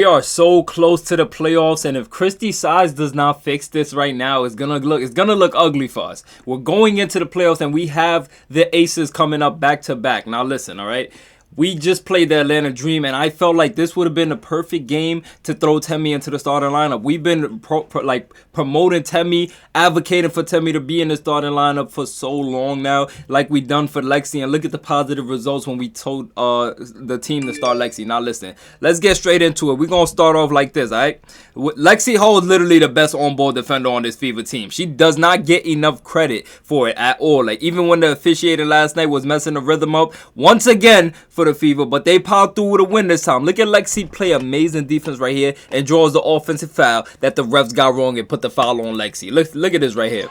We are so close to the playoffs, and if Christy Sides does not fix this right now, it's gonna look ugly for us. We're going into the playoffs, and we have the Aces coming up back to back. Now listen, all right. We just played the Atlanta Dream, and I felt like this would have been the perfect game to throw Tamy into the starting lineup. We've been promoting Tamy, advocating for Tamy to be in the starting lineup for so long now, like we done for Lexi. And look at the positive results when we told the team to start Lexi. Now listen, let's get straight into it. We're going to start off like this, all right? Lexi Hall is literally the best on-ball defender on this Fever team. She does not get enough credit for it at all. Like, even when the officiating last night was messing the rhythm up, once again, for the Fever, but they powered through with a win this time. Look at Lexi play amazing defense right here and draws the offensive foul that the refs got wrong and put the foul on Lexi. Look at this right here.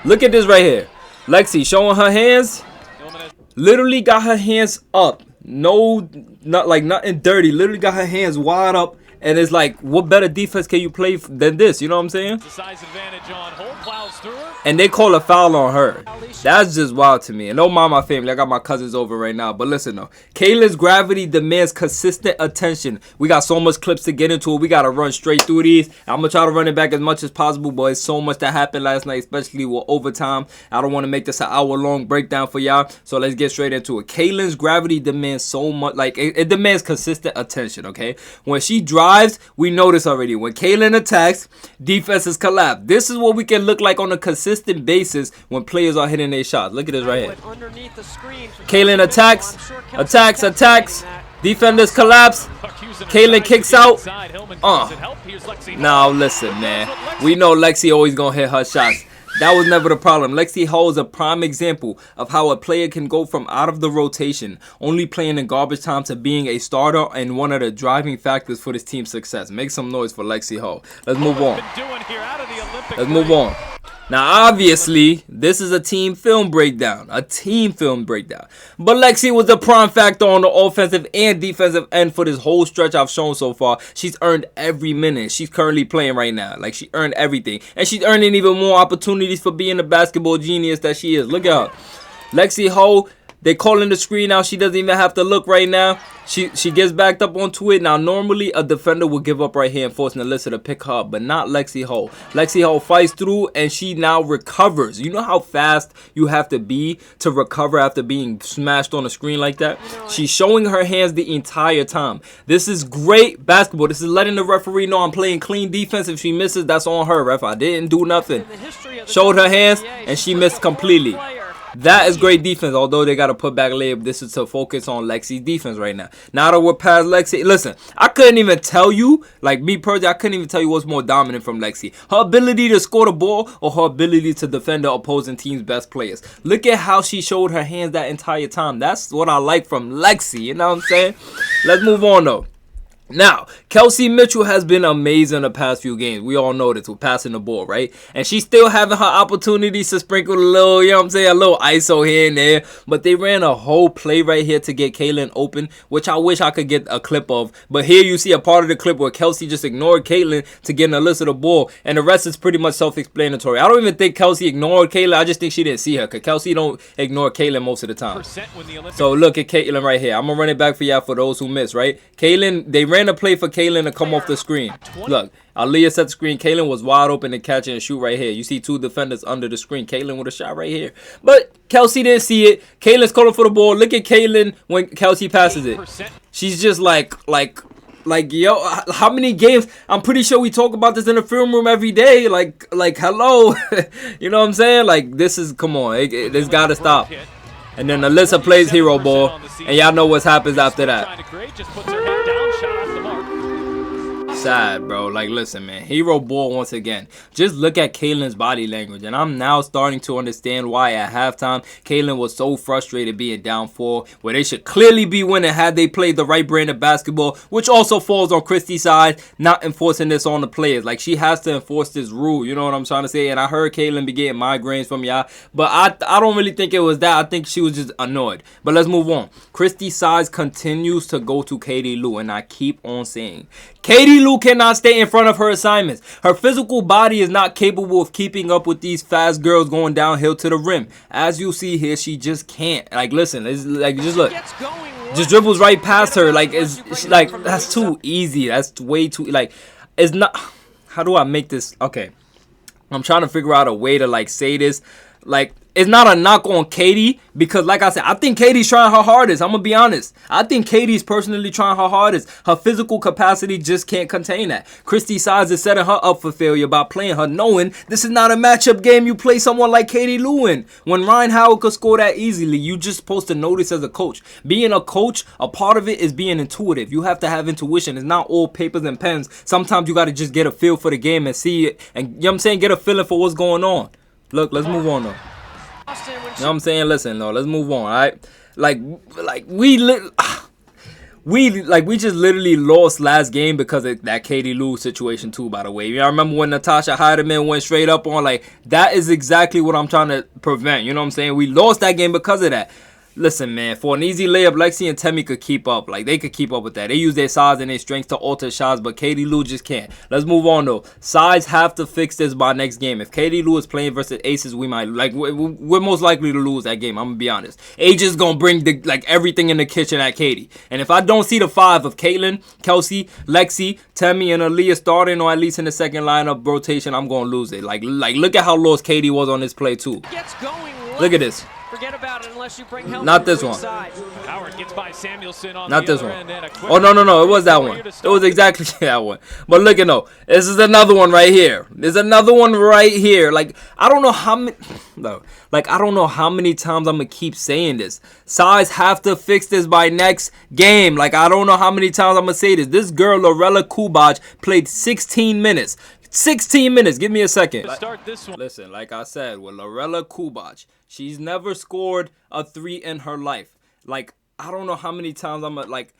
Look at this right here. Lexi showing her hands. Literally got her hands up. No, nothing dirty. Literally got her hands wide up. And it's like, what better defense can you play than this? You know what I'm saying? And they call a foul on her. That's just wild to me. And don't mind my family. I got my cousins over right now. But listen though, Kaylin's gravity demands consistent attention. We got so much clips to get into it. We got to run straight through these. I'm going to try to run it back as much as possible. But it's so much that happened last night, especially with overtime. I don't want to make this an hour-long breakdown for y'all. So let's get straight into it. Kaylin's gravity demands so much. Like, it demands consistent attention, okay? When she drives, we notice already. When Kaylin attacks, defenses collapse. This is what we can look like on a consistent basis when players are hitting their shots. Look at this right here. Kaylin attacks. Defenders collapse. Kaylin kicks out. Now listen, man. We know Lexi always gonna hit her shots. That was never the problem. Lexi Hall is a prime example of how a player can go from out of the rotation, only playing in garbage time, to being a starter and one of the driving factors for this team's success. Make some noise for Lexi Hall. Let's move on. Now, obviously, this is a team film breakdown. But Lexi was the prime factor on the offensive and defensive end for this whole stretch I've shown so far. She's earned every minute she's currently playing right now. Like, she earned everything. And she's earning even more opportunities for being the basketball genius that she is. Look at her. Lexi Hall, they calling the screen now. She doesn't even have to look right now. She gets backed up onto it. Now, normally a defender would give up right here and force Nelissa to pick her up, but not Lexi Hall. Lexi Hall fights through, and she now recovers. You know how fast you have to be to recover after being smashed on the screen like that? She's showing her hands the entire time. This is great basketball. This is letting the referee know I'm playing clean defense. If she misses, that's on her, ref. I didn't do nothing. Showed her hands, and she missed completely. That is great defense, although they got to put back layup. This is to focus on Lexi's defense right now. Now that we're past Lexi, listen, I couldn't even tell you, like me personally, I couldn't even tell you what's more dominant from Lexi. Her ability to score the ball or her ability to defend the opposing team's best players. Look at how she showed her hands that entire time. That's what I like from Lexi, you know what I'm saying? Let's move on though. Now, Kelsey Mitchell has been amazing the past few games. We all know this with passing the ball, right? And she's still having her opportunities to sprinkle a little, you know what I'm saying, a little ISO here and there. But they ran a whole play right here to get Kaylin open, which I wish I could get a clip of. But here you see a part of the clip where Kelsey just ignored Kaylin to get Nelissa the ball. And the rest is pretty much self-explanatory. I don't even think Kelsey ignored Kaylin. I just think she didn't see her, because Kelsey don't ignore Kaylin most of the time. So look at Kaylin right here. I'm going to run it back for y'all for those who missed, right? Kaylin, they ran a play for Kaylin to come off the screen. Look, Aaliyah set the screen. Kaylin was wide open to catch it and shoot right here. You see two defenders under the screen. Kaylin with a shot right here. But Kelsey didn't see it. Kaylin's calling for the ball. Look at Kaylin when Kelsey passes it. She's just like, yo, how many games? I'm pretty sure we talk about this in the film room every day. Like, hello. You know what I'm saying? Like, this is, come on. This got to stop. And then Nelissa plays hero ball, and y'all know what happens after that. Sad, bro. Like, listen, man. Hero ball once again. Just look at Kaylin's body language. And I'm now starting to understand why at halftime Kaylin was so frustrated being down 4, where they should clearly be winning had they played the right brand of basketball, which also falls on Christy's side, not enforcing this on the players. Like, she has to enforce this rule. You know what I'm trying to say? And I heard Kaylin be getting migraines from y'all, but I don't really think it was that. I think she was just annoyed. But let's move on. Christy Sides continues to go to Katie Lou, and I keep on saying, Katie Lou cannot stay in front of her assignments. Her physical body is not capable of keeping up with these fast girls going downhill to the rim. As you see here, she just can't. Like, listen, it's like, just look. just dribbles right past her. Like, it's like, that's too easy. That's way too, like, it's not. How do I make this? Okay, I'm trying to figure out a way to like say this. Like, it's not a knock on Katie, because like I said, I think Katie's trying her hardest. I'm gonna be honest. I think Katie's personally trying her hardest. Her physical capacity just can't contain that. Christy Sides is setting her up for failure by playing her, knowing this is not a matchup game you play someone like Katie Lou in. When Ryan Howard could score that easily, you just supposed to notice as a coach. Being a coach, a part of it is being intuitive. You have to have intuition. It's not all papers and pens. Sometimes you gotta just get a feel for the game and see it, and you know what I'm saying, get a feeling for what's going on. Look, let's move on though. You know what I'm saying? Listen, though, let's move on, all right? We just literally lost last game because of that Katie Lou situation too, by the way. I remember when Natasha Heidemann went straight up on, like, that is exactly what I'm trying to prevent. You know what I'm saying? We lost that game because of that. Listen, man, for an easy layup, Lexi and Tamy could keep up. Like, they could keep up with that. They use their size and their strength to alter shots, but Katie Lou just can't. Let's move on, though. Sides have to fix this by next game. If Katie Lou is playing versus Aces, we might, like, we're most likely to lose that game. I'm going to be honest. Age is going to bring, everything in the kitchen at Katie. And if I don't see the 5 of Caitlin, Kelsey, Lexi, Tamy, and Aaliyah starting, or at least in the second lineup rotation, I'm going to lose it. Like, look at how lost Katie was on this play, too. Look at this. Forget about it unless you bring help. Not this one. Howard gets by Samuelson on Not the this other one. end, Oh, no. It was that one. It was exactly that one. But look at no. This is another one right here. There's another one right here. Like, I don't know how many. No. Like, I don't know how many times I'm going to keep saying this. Sides have to fix this by next game. Like, I don't know how many times I'm going to say this. This girl, Lorella Kubach, played 16 minutes. 16 minutes. Give me a second. Start this one. Listen, like I said, with Lorella Kubach, she's never scored a 3 in her life. Like, I don't know how many times I'm like,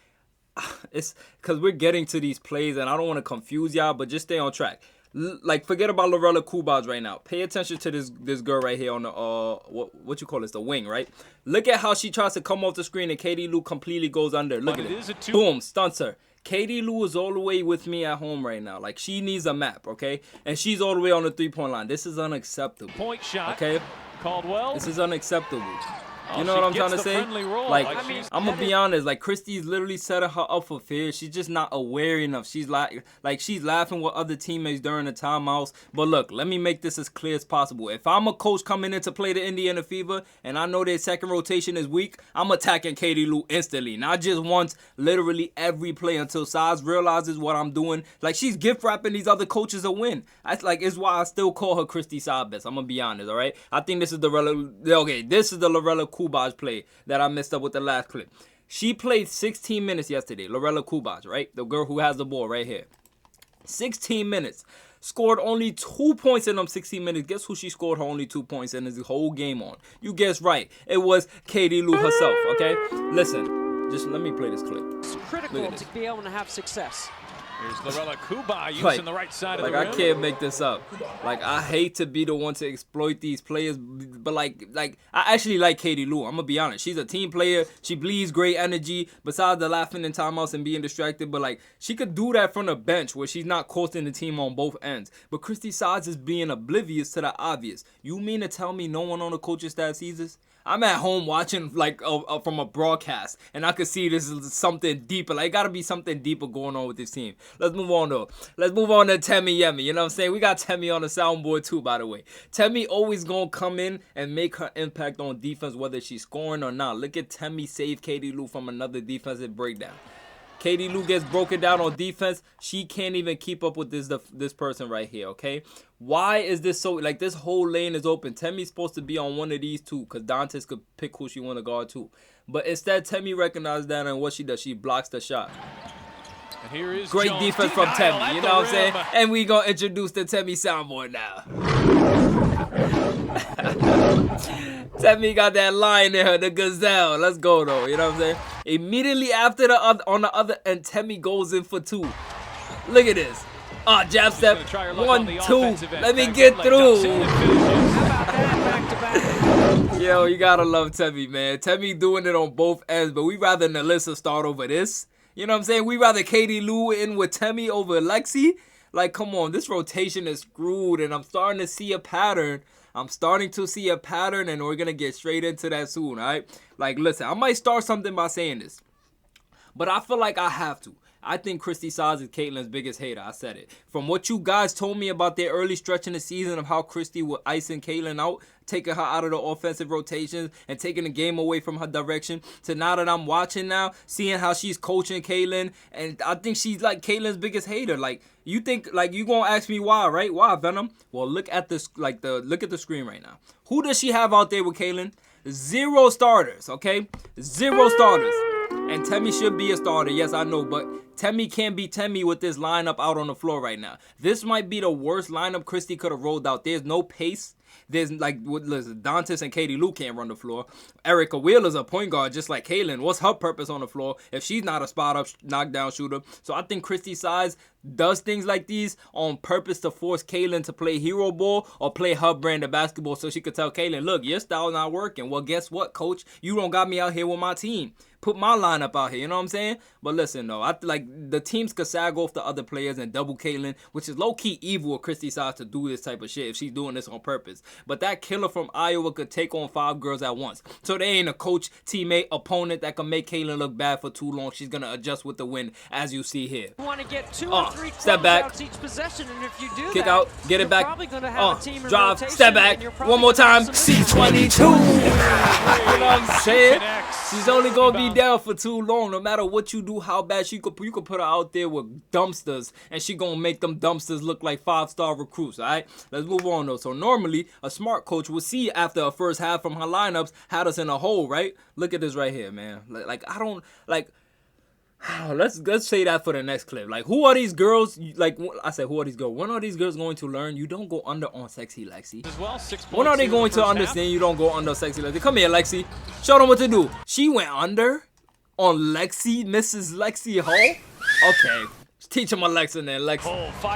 it's because we're getting to these plays and I don't want to confuse y'all, but just stay on track. Like, forget about Lorella Kubach right now. Pay attention to this girl right here on the what you call this, the wing, right? Look at how she tries to come off the screen and Katie Lou completely goes under. Look at it. Boom, stunts her. Katie Lou is all the way with me at home right now. Like, she needs a map, okay? And she's all the way on the 3-point line. This is unacceptable. Point shot. Okay? Caldwell. This is unacceptable. You know what I'm trying to say? Like, I'm gonna be honest. Like, Christie's literally setting her up for failure. She's just not aware enough. She's like she's laughing with other teammates during the timeouts. But look, let me make this as clear as possible. If I'm a coach coming in to play the Indiana Fever and I know their second rotation is weak, I'm attacking Katie Lou instantly. Not just once, literally every play until Sides realizes what I'm doing. Like, she's gift wrapping these other coaches a win. That's like, it's why I still call her Christy Sides best. I'm gonna be honest, all right? I think this is the Lorella Kubach play that I messed up with the last clip. She played 16 minutes yesterday. Lorella Kubach, right? The girl who has the ball right here. 16 minutes. Scored only 2 points in them 16 minutes. Guess who she scored her only 2 points in the whole game on? You guessed right. It was Katie Lou herself, okay? Listen, just let me play this clip. It's critical to be able to have success. Here's Lorella Kubach using the right side of the rim. I can't make this up. Like, I hate to be the one to exploit these players, but like I actually like Katie Lou. I'm gonna be honest. She's a team player. She bleeds great energy. Besides the laughing in timeouts and being distracted, but like, she could do that from the bench where she's not costing the team on both ends. But Christy Sides is being oblivious to the obvious. You mean to tell me no one on the coaching staff sees this? I'm at home watching like from a broadcast, and I could see this is something deeper. Like, gotta be something deeper going on with this team. Let's move on though. Let's move on to Tamy Yemi. You know what I'm saying? We got Tamy on the soundboard too, by the way. Tamy always gonna come in and make her impact on defense, whether she's scoring or not. Look at Tamy save Katie Lou from another defensive breakdown. Katie Lou gets broken down on defense. She can't even keep up with this person right here, okay? Why is this so, like, this whole lane is open. Tammy's supposed to be on one of these two because Dantes could pick who she want to guard too. But instead, Tamy recognizes that, and what she does, she blocks the shot. And here is great defense from Tamy, you know what I'm saying? And we gonna introduce the Tamy soundboard now. Tamy got that line in her, the gazelle. Let's go though, you know what I'm saying? Immediately after on the other end, Tamy goes in for 2. Look at this. Jab step, 1, 2. Let me get through. Yo, you gotta love Tamy, man. Tamy doing it on both ends, but we rather Nelissa start over this. You know what I'm saying? We rather Katie Lou in with Tamy over Lexi. Like, come on, this rotation is screwed, and I'm starting to see a pattern. And we're going to get straight into that soon, all right? Like, listen, I might start something by saying this. but I feel like I have to. I think Christy Sides is Caitlin's biggest hater. I said it. From what you guys told me about their early stretch in the season of how Christy was icing Caitlin out, taking her out of the offensive rotations and taking the game away from her direction, to now that I'm watching now, seeing how she's coaching Caitlin, and I think she's like Caitlin's biggest hater. Like, you think, like, you gonna ask me why, right? Why, Venom? Well, look at this, like, look at the screen right now. Who does she have out there with Caitlin? 0 starters, okay? 0 starters. And Tamy should be a starter, yes, I know, but Tamy can't be Tamy with this lineup out on the floor right now. This might be the worst lineup Christy could have rolled out. There's no pace. There's like, listen, Dantas and Katie Lou can't run the floor. Erica Wheeler's a point guard just like Caitlin. What's her purpose on the floor if she's not a spot-up knockdown shooter? So I think Christy Sides does things like these on purpose to force Caitlin to play hero ball or play her brand of basketball so she could tell Caitlin, look, your style's not working. Well, guess what, coach? You don't got me out here with my team. Put my lineup out here, you know what I'm saying? But listen, though, I like the teams could sag off the other players and double Caitlin, which is low-key evil of Christy Sides to do this type of shit if she's doing this on purpose. But that killer from Iowa could take on 5 girls at once. So they ain't a coach, teammate, opponent that can make Caitlin look bad for too long. She's going to adjust with the win, as you see here. You want to get 2 or 3 step back, each possession, and if you do kick that, out, get it back, have a team drive, step back, one more time, C22. You know what I'm saying? She's only going to be down for too long. No matter what you do, how bad you could put her out there with dumpsters, and she going to make them dumpsters look like 5-star recruits, all right? Let's move on, though. So normally, a smart coach will see after a first half from her lineups, had us in a hole, right? Look at this right here, man. Like I don't, like, let's say that for the next clip. Like, who are these girls? Like, I said, who are these girls? When are these girls going to learn? You don't go under on Sexy Lexi. When are they going to understand you don't go under Sexy Lexi? Come here, Lexi. Show them what to do. She went under on Lexi, Mrs. Lexi Hall. Okay, teach him a lesson then, Lex.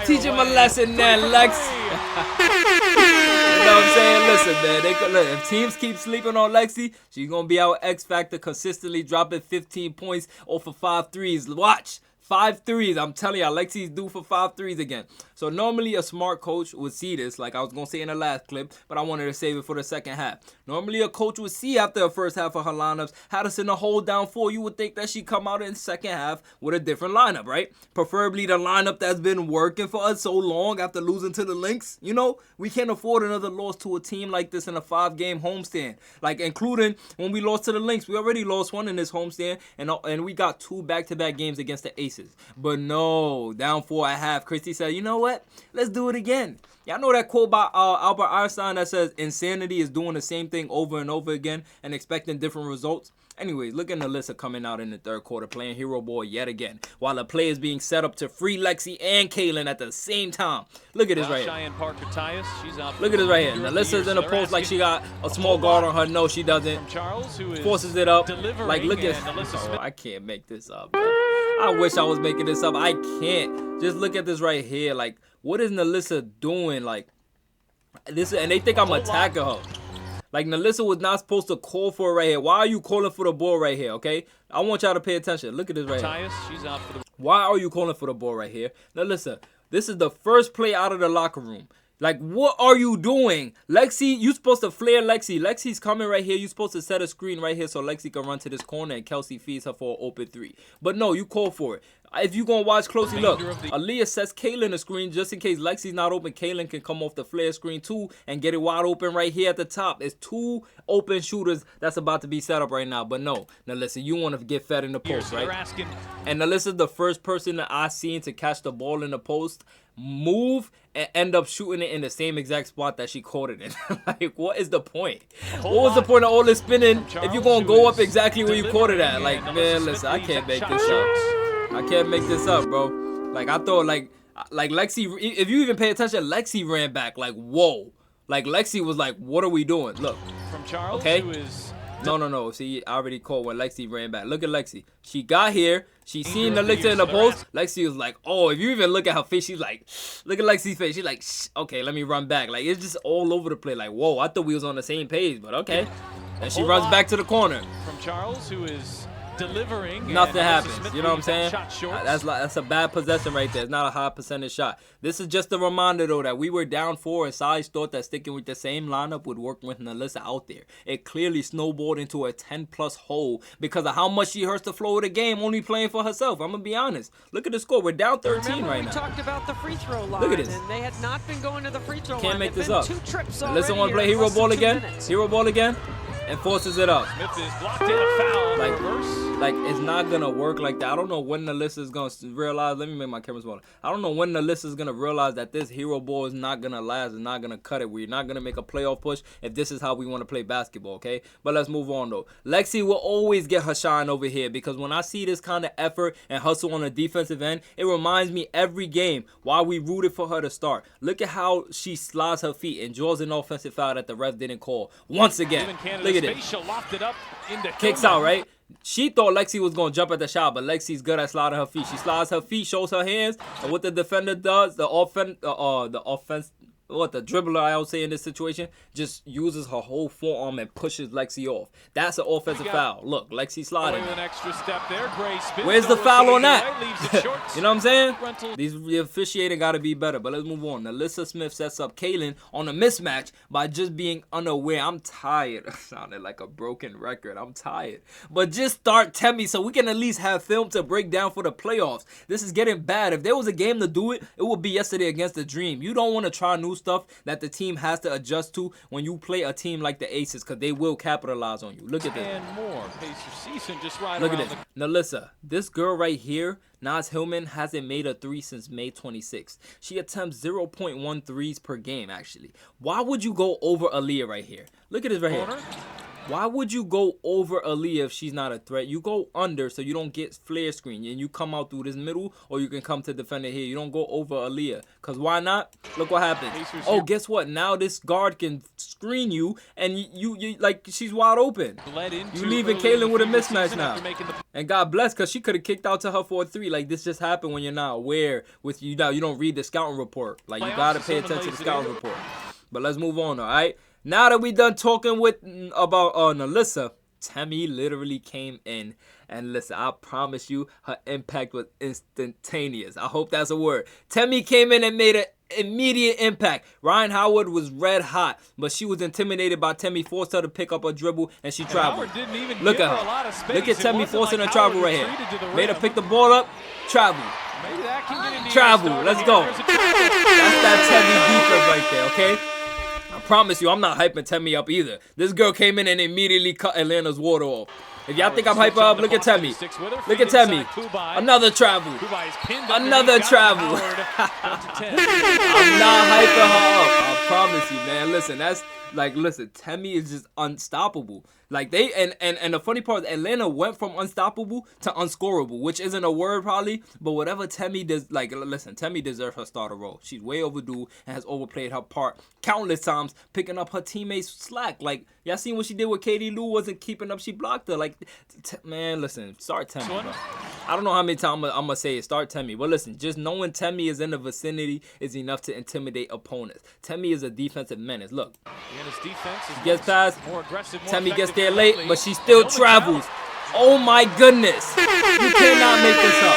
Teach him a lesson then, Lex. You know what I'm saying? Listen, man. Look, if teams keep sleeping on Lexi, she's gonna be our X factor, consistently dropping 15 points off of 5 threes. Watch. 5 threes. I'm telling y'all, Lexi's due for 5 threes again. So normally a smart coach would see this, like I was going to say in the last clip, but I wanted to save it for the second half. Normally a coach would see after the first half of her lineups, had us in the hole down 4. You would think that she'd come out in the second half with a different lineup, right? Preferably the lineup that's been working for us so long after losing to the Lynx. You know, we can't afford another loss to a team like this in a 5-game homestand. Like, including when we lost to the Lynx. We already lost 1 in this homestand, and we got 2 back-to-back games against the Aces. But no, down 4 at half. Christy said, you know what? Let's do it again. Y'all know that quote by Albert Einstein that says insanity is doing the same thing over and over again and expecting different results? Anyways, look at Nelissa coming out in the third quarter playing hero ball yet again, while the play is being set up to free Lexi and Caitlin at the same time. Look at this right here. Look at this right here. Nelissa's in the post like she got a small guard on her. No, she doesn't. Forces it up. Like, look at, oh, I can't make this up, bro. I wish I was making this up. I can't. Just look at this right here. Like, what is Nelissa doing? Like, this, and they think I'm attacking her. Like, Nelissa was not supposed to call for it right here. Why are you calling for the ball right here, okay? I want y'all to pay attention. Look at this right here. Why are you calling for the ball right here? Nelissa, this is the first play out of the locker room. Like, what are you doing? Lexi, you supposed to flare Lexi. Lexi's coming right here. You're supposed to set a screen right here so Lexi can run to this corner and Kelsey feeds her for an open 3. But no, you call for it. If you're going to watch closely, look. Aaliyah sets Caitlin a screen just in case Lexi's not open. Caitlin can come off the flare screen too and get it wide open right here at the top. It's 2 open shooters that's about to be set up right now. But no, Nelissa, you want to get fed in the post, right? And Nelissa's the first person that I've seen to catch the ball in the post, move, and end up shooting it in the same exact spot that she caught it in. Like, what is the point? What was the point of all this spinning if you're going to go up exactly where you caught it at? Like, man, listen, I can't make this up. I can't make this up, bro. Like, I thought, like Lexi, if you even pay attention, Lexi ran back. Like, whoa. Like, Lexi was like, what are we doing? Look. Okay? No. See, I already caught when Lexi ran back. Look at Lexi. She got here. She seen Nelissa in the post. Lexi was like, oh, if you even look at her face, she's like, look at Lexi's face. She's like, shh, okay, let me run back. Like, it's just all over the place. Like, whoa, I thought we was on the same page, but okay. And she runs back to the corner. From Charles, who is delivering. Nothing happens. You know what I'm saying? That's a bad possession right there. It's not a high percentage shot. This is just a reminder, though, that we were down 4 and Sides thought that sticking with the same lineup would work with Nelissa out there. It clearly snowballed into a 10-plus hole because of how much she hurts the flow of the game only playing for herself. I'm going to be honest. Look at the score. We're down 13 right now. We talked about the free throw line. Look at this. And they had not been going to the free throw line. Can't make this up. 2 trips Nelissa want to play hero ball again? Hero ball again? And forces it up. Smith is blocked in a foul. Like it's not gonna work like that. I don't know when Nelissa is gonna realize. Let me make my camera smaller. I don't know when Nelissa is gonna realize that this hero ball is not gonna last. It's not gonna cut it. We're not gonna make a playoff push if this is how we want to play basketball. Okay, but let's move on though. Lexi will always get her shine over here because when I see this kind of effort and hustle on the defensive end, it reminds me every game why we rooted for her to start. Look at how she slides her feet and draws an offensive foul that the ref didn't call once again. Look at it. Kicks out, right? She thought Lexi was going to jump at the shot, but Lexi's good at sliding her feet. She slides her feet, shows her hands, and what the defender does, the dribbler, I would say in this situation, just uses her whole forearm and pushes Lexi off. That's an offensive foul. Look, Lexi sliding. An extra step there. Where's the foul on that? You know what I'm saying? The officiating got to be better, but let's move on. Nelissa Smith sets up Kaylin on a mismatch by just being unaware. I'm tired. Sounded like a broken record. I'm tired. But just start Tamy so we can at least have film to break down for the playoffs. This is getting bad. If there was a game to do it, it would be yesterday against the Dream. You don't want to try new stuff that the team has to adjust to when you play a team like the Aces because they will capitalize on you. Look at this. And more. Pacer season just right. Look at this. Nelissa, this girl right here, Naz Hillman, hasn't made a 3 since May 26th. She attempts 0.1 threes per game, actually. Why would you go over Aaliyah right here? Look at this right here. Why would you go over Aaliyah if she's not a threat? You go under so you don't get flare screen and you come out through this middle, or you can come to defend it here. You don't go over Aaliyah. Because why not? Look what happened. Oh, guess what? Now this guard can screen you and you like she's wide open. You leaving Kaylin with a mismatch now. And God bless, because she could have kicked out to her for a 3. Like this just happened when you're not aware with you now. You don't read the scouting report. Like you gotta pay attention to the scouting report. But let's move on, all right? Now that we done talking about Nelissa, Tamy literally came in, and listen, I promise you, her impact was instantaneous. I hope that's a word. Tamy came in and made an immediate impact. Ryan Howard was red hot, but she was intimidated by Tamy, forced her to pick up a dribble, and she traveled. Look at her. Look at Tamy forcing her travel right here. Made her pick the ball up, travel. Travel. Let's go. That's that Tamy defense right there, okay? I promise you, I'm not hyping Tamy up either. This girl came in and immediately cut Atlanta's water off. If y'all think I'm hyping her up, look at Tamy. Look at Tamy. Another travel. Another travel. I'm not hyping her up. I promise you, man. Listen, that's like, listen, Tamy is just unstoppable. Like they and the funny part is Atlanta went from unstoppable to unscorable, which isn't a word probably, but whatever Tamy does, like listen, Tamy deserves her starter role. She's way overdue and has overplayed her part countless times, picking up her teammates' slack. Like y'all seen what she did with Katie Lou, wasn't keeping up, she blocked her. Like man, listen, start Tamy, bro. I don't know how many times I'm gonna say it, start Tamy, but listen, just knowing Tamy is in the vicinity is enough to intimidate opponents. Tamy is a defensive menace. Look, gets past, Tamy gets there late, but she still travels. Oh my goodness, you cannot make this up.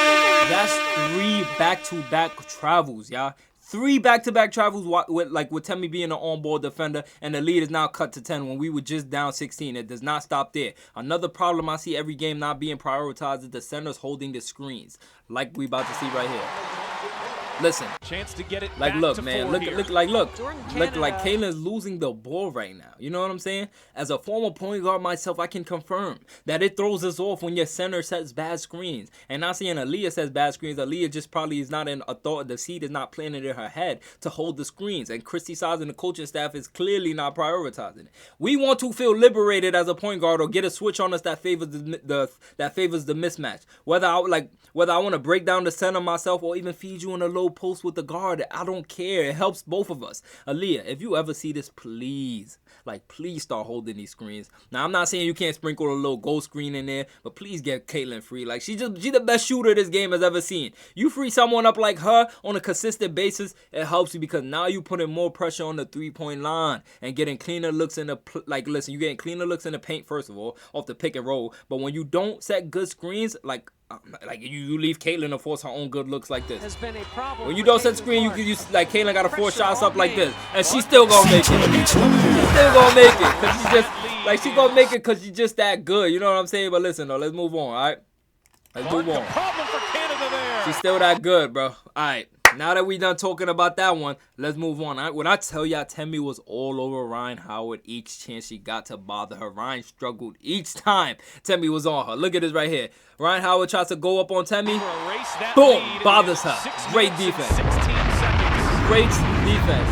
That's 3 back-to-back travels, y'all. 3 back-to-back travels with Tamy being an on-ball defender, and the lead is now cut to 10 when we were just down 16. It does not stop there. Another problem I see every game not being prioritized is the centers holding the screens, like we about to see right here. Listen, chance to get it like back look, to man, look like Kaylin's losing the ball right now. You know what I'm saying? As a former point guard myself, I can confirm that it throws us off when your center sets bad screens. And not saying Aaliyah sets bad screens. Aaliyah just probably is not in a thought. The seed is not planted in her head to hold the screens. And Christy Sides and the coaching staff is clearly not prioritizing it. We want to feel liberated as a point guard or get a switch on us that favors the mismatch. Whether I want to break down the center myself or even feed you in a low no post with the guard. I don't care. It helps both of us. Aaliyah, if you ever see this, please, like, please start holding these screens. Now, I'm not saying you can't sprinkle a little goal screen in there, but please get Caitlyn free. Like, she's the best shooter this game has ever seen. You free someone up like her on a consistent basis, it helps you because now you putting more pressure on the 3-point line and getting cleaner looks in the, like, listen, you getting cleaner looks in the paint, first of all, off the pick and roll. But when you don't set good screens, like you leave Caitlyn to force her own good looks like this. When you don't set screen, you like Caitlyn got to force shots up like this, and she's still gonna make it. She's still gonna make it because she's just like she's gonna make it because she's just that good. You know what I'm saying? But listen, though, let's move on. All right, let's move on. She's still that good, bro. All right. Now that we done talking about that one, let's move on. When I tell y'all, Tamy was all over Ryan Howard each chance she got to bother her. Ryan struggled each time Tamy was on her. Look at this right here. Ryan Howard tries to go up on Tamy. Boom! Bothers her. Great defense. Great defense.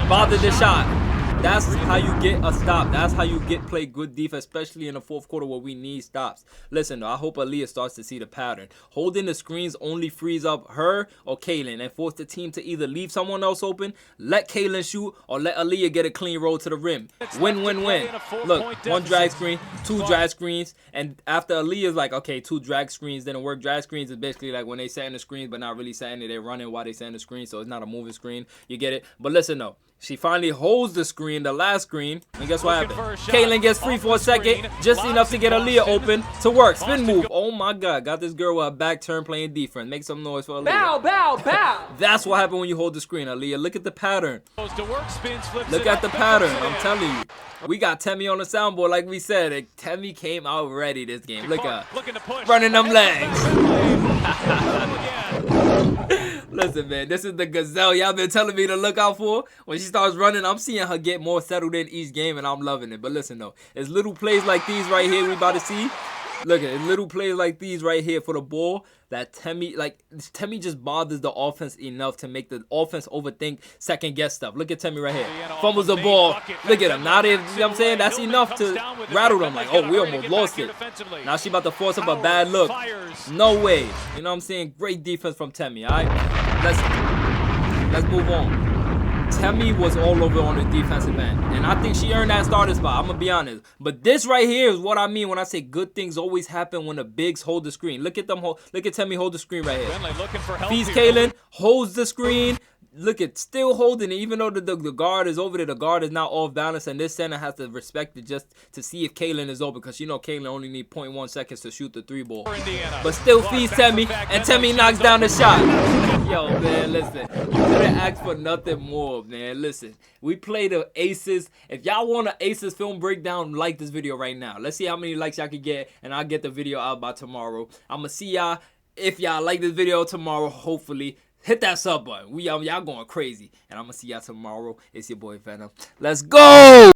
Bothered the shot. That's how you get a stop. That's how you play good defense, especially in the fourth quarter where we need stops. Listen, though, I hope Aaliyah starts to see the pattern. Holding the screens only frees up her or Caitlyn and force the team to either leave someone else open, let Caitlyn shoot, or let Aaliyah get a clean roll to the rim. Win, win, win. Look, one drag screen, two drag screens, and after Aaliyah's like, okay, two drag screens didn't work. Drag screens is basically like when they setting the screens but not really setting it. They're running while they setting the screen, so it's not a moving screen. You get it? But listen, though. She finally holds the screen, the last screen, and guess what happened? Caitlyn gets free for a second, just enough to get Aaliyah open to work. Spin move. Oh my God, got this girl with her back turn playing defense. Make some noise for Aaliyah. Bow, bow, bow. That's what happened when you hold the screen, Aaliyah. Look at the pattern. Look at the pattern. I'm telling you. We got Tamy on the soundboard like we said. And Tamy came out ready this game. Look at her. Running them legs. Listen, man, this is the gazelle y'all been telling me to look out for. When she starts running, I'm seeing her get more settled in each game, and I'm loving it. But listen, though, it's little plays like these right here we about to see. Look at it, little plays like these right here for the ball that Tamy just bothers the offense enough to make the offense overthink, second guess stuff. Look at Tamy right here. Fumbles the ball. Look at him. Now they, you know what I'm saying? That's enough to rattle them. Like, oh, we almost lost it. Now she about to force up a bad look. No way. You know what I'm saying? Great defense from Tamy, all right? Let's move on. Tamy was all over on the defensive end, and I think she earned that starting spot. I'm gonna be honest, but this right here is what I mean when I say good things always happen when the bigs hold the screen. Look at them. Look at Tamy hold the screen right here. Feeds Caitlyn, holds the screen. Look at still holding it, even though the guard is over there. The guard is now off balance, and this center has to respect it just to see if Caitlyn is open, because you know Caitlyn only need 0.1 seconds to shoot the 3 ball. But still feeds Tamy, and Tamy knocks down the shot. Yo, man, listen, you couldn't ask for nothing more, man. Listen, we play the Aces. If y'all want an Aces film breakdown, like this video right now. Let's see how many likes y'all can get, and I'll get the video out by tomorrow. I'm gonna see y'all if y'all like this video tomorrow, hopefully. Hit that sub button. Y'all going crazy. And I'm going to see y'all tomorrow. It's your boy Venom. Let's go!